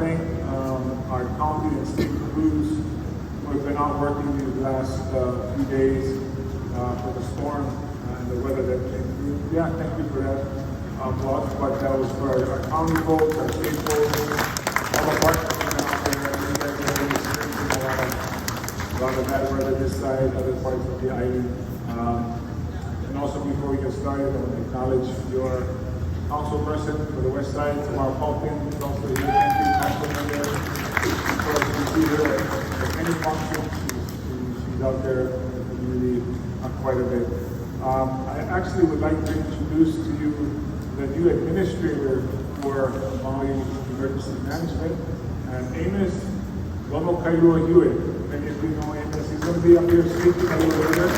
thank our county and state crews who have been out working these last few days for the storm and the weather that came through. Yeah, thank you for that vlog, but that was for our county folks, our state folks, all the partners that are out there. You guys have been experiencing a lot of bad weather this side, other parts of the island. And also before we get started, I want to acknowledge your council person for the west side, Tamara Paulkin, is also here. Thank you, council member. Because you see her at any function, she's out there in the community quite a bit. I actually would like to introduce to you the new administrator for Maui Emergency Management, and Amos Lono Kairua Hewitt. Many of you know Amos. He's going to be up here speaking a little later.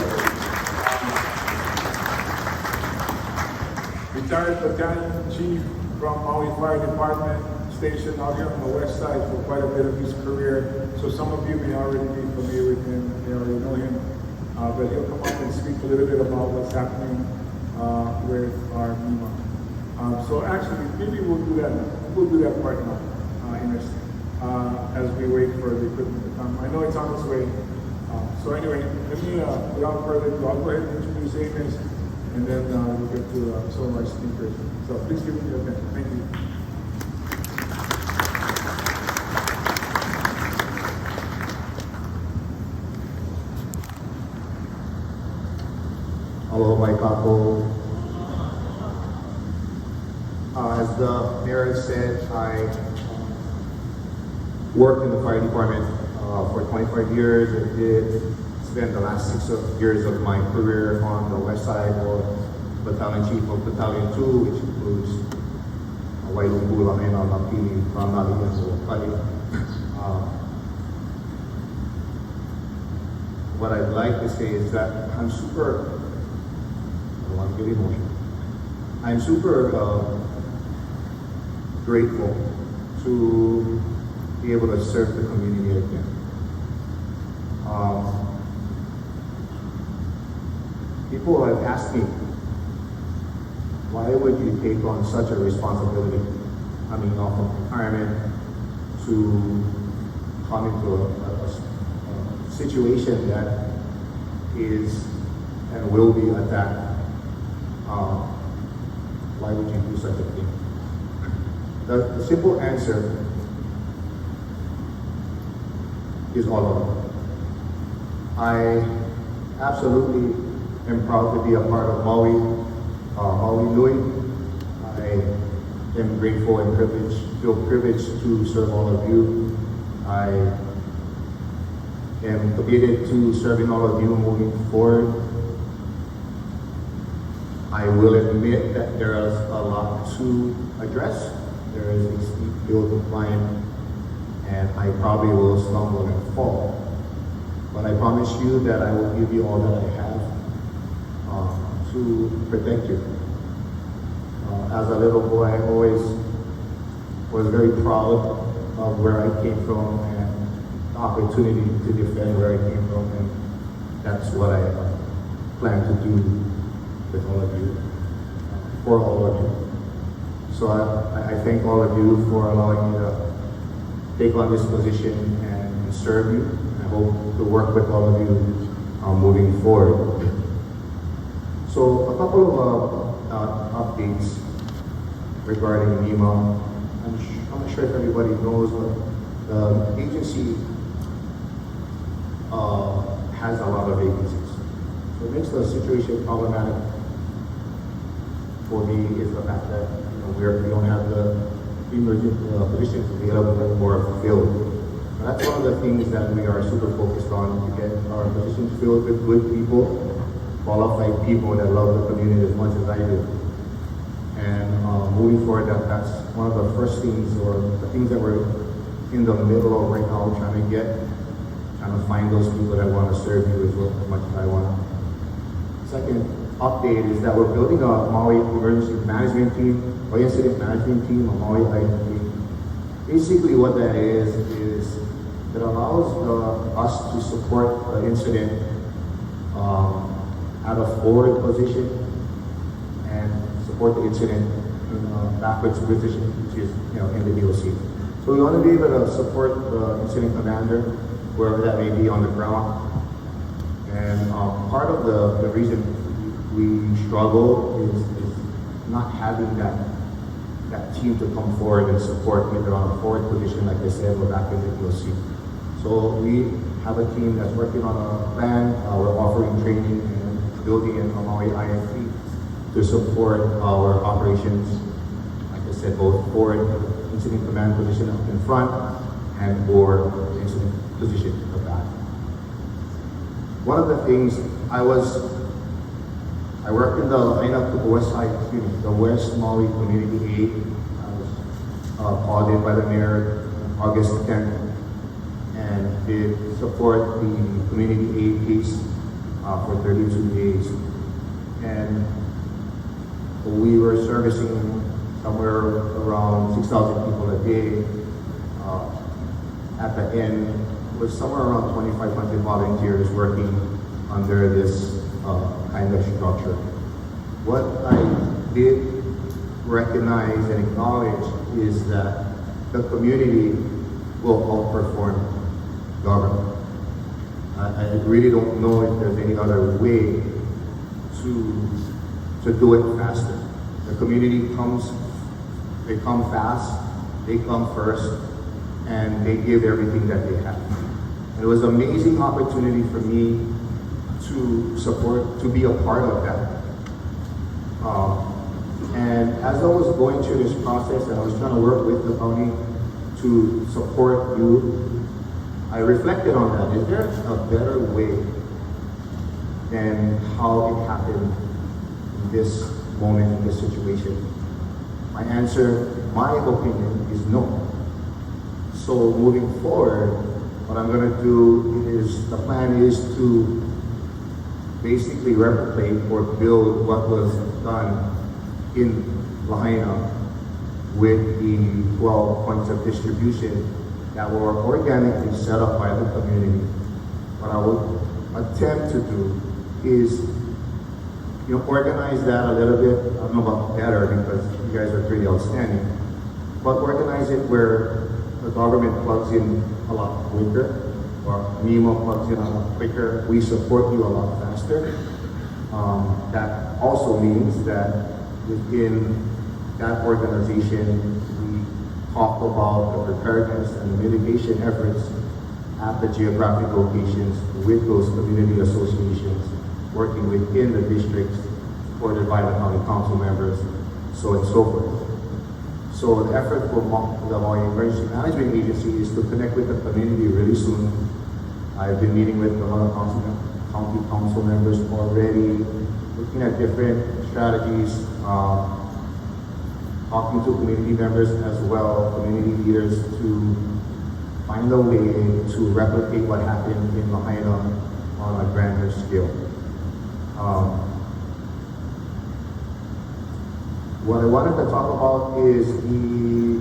Retired battalion chief from Maui Fire Department, stationed out here on the west side for quite a bit of his career. So some of you may already be familiar with him, may already know him. But he'll come up and speak a little bit about what's happening with our MEMA. So actually, maybe we'll do that part now, Ines, as we wait for the equipment to come. I know it's on its way. So anyway, let me, without further ado, I'll go ahead and introduce Ines, and then we'll get to some of our speakers. So please give me your attention. Thank you. Aloha mai kako. As the mayor said, I worked in the fire department for 25 years and did spend the last 6 years of my career on the west side or battalion chief of Battalion 2, which includes MEMA-Lahaina, Napili, Ranali, and Wakali. What I'd like to say is that I'm super grateful to be able to serve the community again. People have asked me, why would you take on such a responsibility, coming off of retirement, to come into a situation that is and will be attacked? Why would you do such a thing? The simple answer is all of it. I absolutely am proud to be a part of Maui Nui. I am grateful and feel privileged to serve all of you. I am committed to serving all of you moving forward. I will admit that there is a lot to address. There is a steep hill to climb, and I probably will stumble and fall. But I promise you that I will give you all that I have to protect you. As a little boy, I always was very proud of where I came from and the opportunity to defend where I came from, and that's what I plan to do with all of you, for all of you. So I thank all of you for allowing me to take on this position and serve you. I hope to work with all of you moving forward. So a couple of updates regarding MEMA. I'm not sure if everybody knows, but the agency has a lot of vacancies. So it makes the situation problematic for me is the fact that we don't have the emergent positions available or filled. And that's one of the things that we are super focused on, to get our positions filled with good people, qualified people that love the community as much as I do. And moving forward, that's one of the first things, or the things that we're in the middle of right now, trying to find those people that want to serve you as much as I want. Second update is that we're building a Maui emergency management team, or incident management team, a Maui IDP. Basically what that is it allows us to support the incident at a forward position and support the incident in a backwards position, which is in the DOC. So we want to be able to support the incident commander, wherever that may be on the ground. And part of the reason we struggle is not having that team to come forward and support either on a forward position, like I said, or back in the POC. So we have a team that's working on a plan. We're offering training and building in Maui IFP to support our operations. Like I said, both forward incident command position up in front and or incident position in the back. One of the things I worked in the the West Maui Community Aid. I was called in by the mayor on August 10th and did support the community aid piece for 32 days. And we were servicing somewhere around 6,000 people a day. At the end, was somewhere around 2,500 volunteers working under this kind of structure. What I did recognize and acknowledge is that the community will outperform government. I really don't know if there's any other way to do it faster. The community they come fast, they come first, and they give everything that they have. And it was an amazing opportunity for me to be a part of that. And as I was going through this process and I was trying to work with the county to support you, I reflected on that. Is there a better way than how it happened in this moment, in this situation? My answer, my opinion, is no. So moving forward, what I'm going to do is, the plan is to basically replicate or build what was done in Lahaina with the 12 points of distribution that were organically set up by the community. What I would attempt to do is, organize that a little bit. I don't know about better because you guys are pretty outstanding, but organize it where the government plugs in a lot quicker, or MEMA plugs in a lot quicker. We support you a lot faster. That also means that within that organization, we talk about the preparedness and the mitigation efforts at the geographic locations with those community associations, working within the districts, supported by the county council members, so and so forth. So the effort for the Maui Emergency Management Agency is to connect with the community really soon. I've been meeting with a lot of county council members already, looking at different strategies, talking to community members as well, community leaders, to find a way to replicate what happened in Lahaina on a grander scale. What I wanted to talk about is the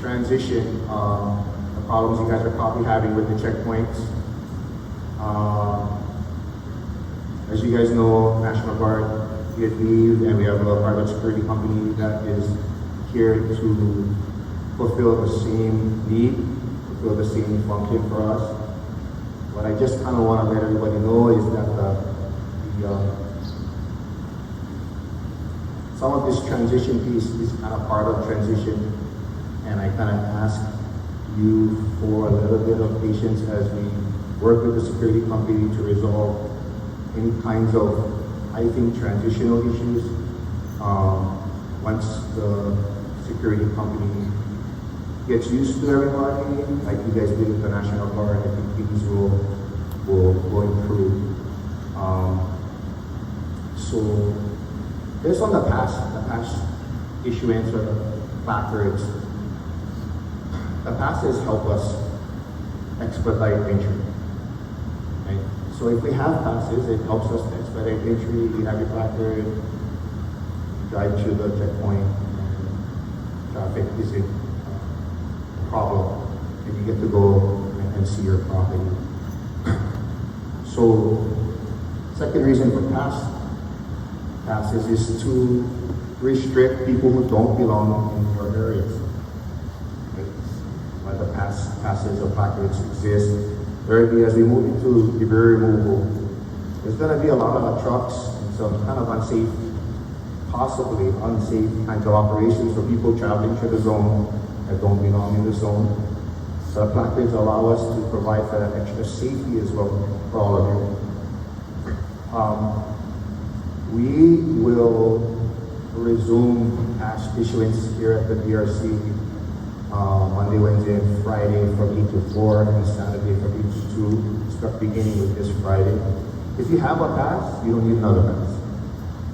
transition, the problems you guys are probably having with the checkpoints. As you guys know, National Guard did leave, and we have a private security company that is here to fulfill the same need, fulfill the same function for us. What I just kind of want to let everybody know is that some of this transition piece is kind of part of transition, and I kind of ask you for a little bit of patience as we work with the security company to resolve any kinds of, I think, transitional issues. Once the security company gets used to everybody, like you guys did with the National Guard, I think things will improve. So based on the past issuance or backwards, the past has helped us expedite entry. Right? So if we have passes, it helps us to expedite entry. You have your placard, drive through the checkpoint, and traffic isn't a problem, and you get to go and see your property. So, second reason for passes is to restrict people who don't belong in your areas. passes or placards exist. There will be, as we move into debris removal, there's going to be a lot of trucks and some kind of unsafe, possibly unsafe kinds of operations for people traveling through the zone that don't belong in the zone. So the placards allow us to provide for that extra safety as well for all of you. We will resume cash issuance here at the DRC Monday, Wednesday, and Friday from 8 to 4, and Saturday from 8 to 2, start beginning with this Friday. If you have a pass, you don't need another pass.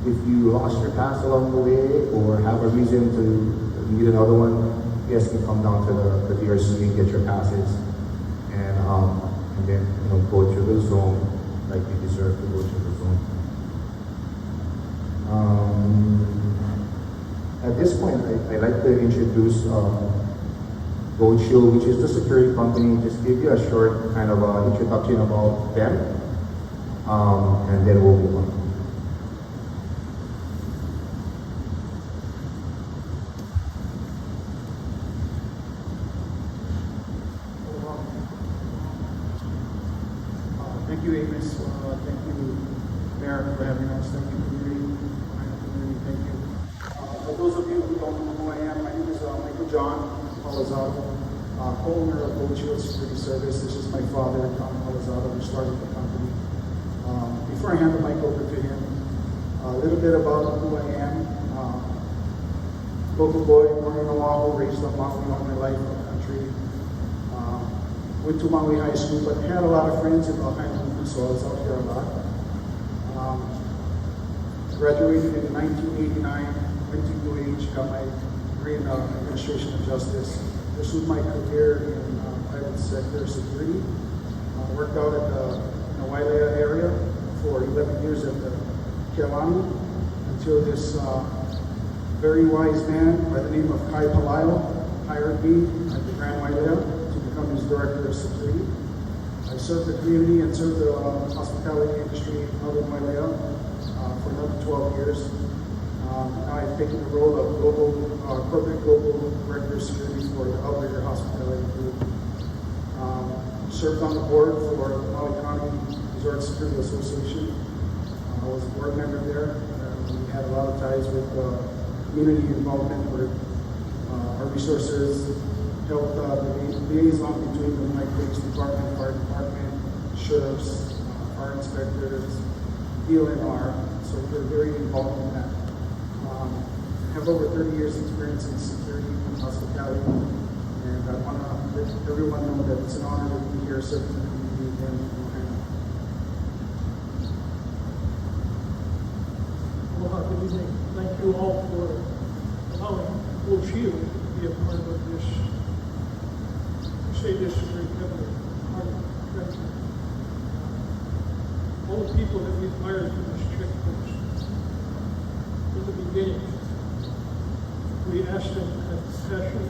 If you lost your pass along the way or have a reason to need another one, you guys can come down to the DRC and get your passes and then go to the zone like you deserve to go to the zone. At this point, I'd like to introduce Gold Shield, which is the security company. Just give you a short kind of introduction about them, and then we'll move on. Thank you, Amos. Thank you, Mayor, for having us. Thank you, community. Thank you. For those of you who don't know who I am, my name is Michael John Palazado, co-owner of Gold Shield Security Service. This is my father, Tom Palazado, who started the company. Before I hand the mic over to him, a little bit about who I am. Local boy, born in Oahu, raised on Maui all my life in the country. Went to Maui High School, but had a lot of friends in Lahaina, so I was out here a lot. Graduated in 1989, went to UH, got my degree in Administration of Justice, pursued my career in private sector security. Worked out at the Wailea area for 11 years at the Kealani until this very wise man by the name of Kai Palaio hired me at the Grand Wailea to become his director of security. I served the community and served the hospitality industry out in Wailea for another 12 years. Now I've taken the role of corporate global director of security for the Outrigger Hospitality Group. Served on the board for the Maui County Resort Security Association. I was a board member there. We had a lot of ties with community involvement where our resources helped the liaison between the Maui Police Department, Fire Department, sheriffs, fire inspectors, DLNR, so we're very involved in that. I have over 30 years experience in security and hospitality, and I want to let everyone know that it's an honor to be here serving the community again in Lahaina. Aloha, good evening. Thank you all for allowing Gold Shield to be a part of this, to say this very heavily, part of the treasury. All the people that we've hired for this checkpost, in the beginning, we asked them to have compassion,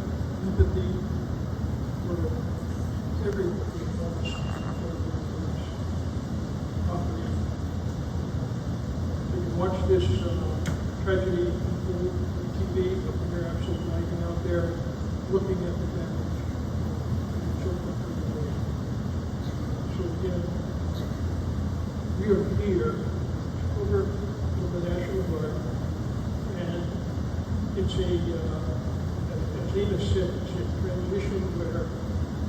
empathy for everyone on this property. So you watch this tragedy on TV, but you're absolutely hanging out there looking at the damage and children from the way. So again, we are here over the National Guard, and it's a, as Ina said, it's a transition where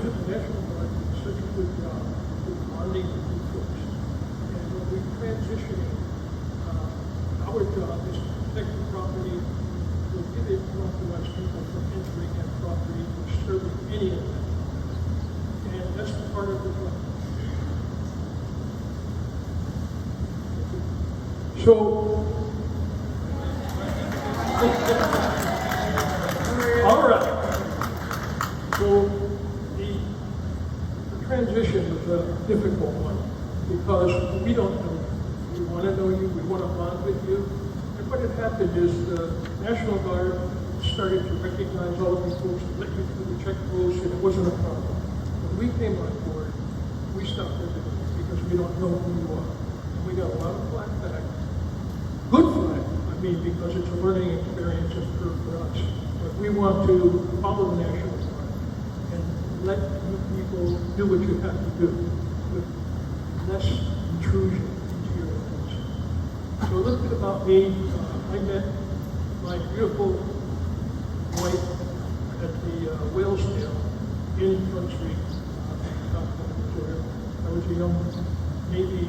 the National Guard did such a good job with bonding with you folks. And when we transition, our job is to protect the property, prohibit unauthorized people from entering that property or disturbing any of that. And that's part of the job. So, all right. So the transition is a difficult one because we don't know you. We want to know you. We want to bond with you. And what had happened is the National Guard started to recognize all of you folks and let you through the checkpost, and it wasn't a problem. When we came on board, we stopped everything because we don't know who you are. And we got a lot of flack back. Good flack, I mean, because it's a learning experience and curve for us. But we want to follow the National Guard and let you people do what you have to do with less intrusion into your lives. So a little bit about me. I met my beautiful wife at the Whalesdale in Front Street, Victoria. I was a young Navy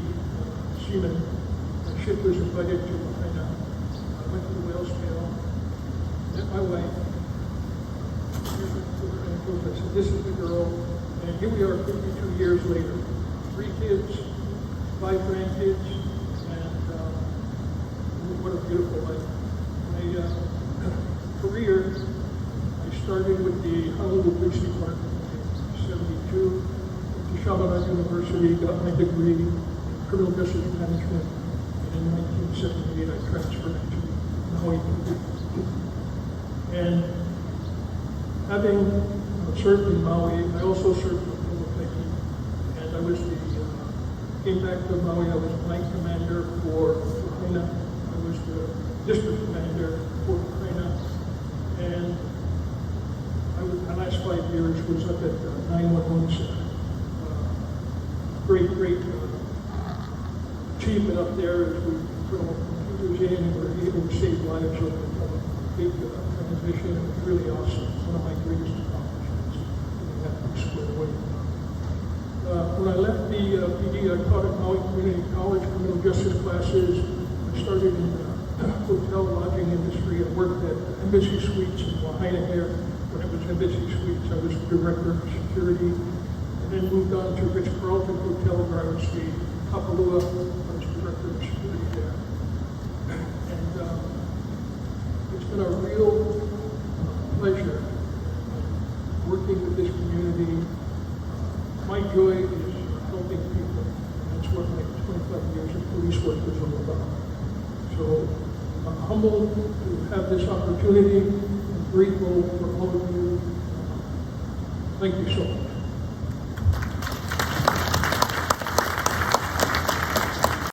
seaman. My ship was invited to Lahaina. I went to the Whalesdale, met my wife. I said, this is the girl, and here we are 52 years later. 3 kids, 5 grandkids, and what a beautiful life. My career, I started with the Honolulu Police Department in 72, to Chaminade University, got my degree in criminal justice management, and in 1978 I transferred to Maui. And having served in Maui, I also served with Military, and I was came back to Maui. I was flight commander for Lahaina. I was the district commander for Lahaina, and my last 5 years was up at 911 Center. Great achievement up there as we put all computers in and were able to save lives over a big transition. It was really awesome. One of my greatest accomplishments. We have to square away. When I left the PD, I taught at Maui Community College criminal justice classes. I started in the hotel lodging industry. I worked at Embassy Suites in Lahaina here. When it was Embassy Suites, I was director of security. And then moved on to Ritz-Carlton Hotel where I was the Kapalua. I was director of security there. And it's been a real pleasure working with this community. My joy is helping people. That's what my 25 years of police work is all about. So I'm humbled to have this opportunity. I'm grateful for all of you. Thank you so much.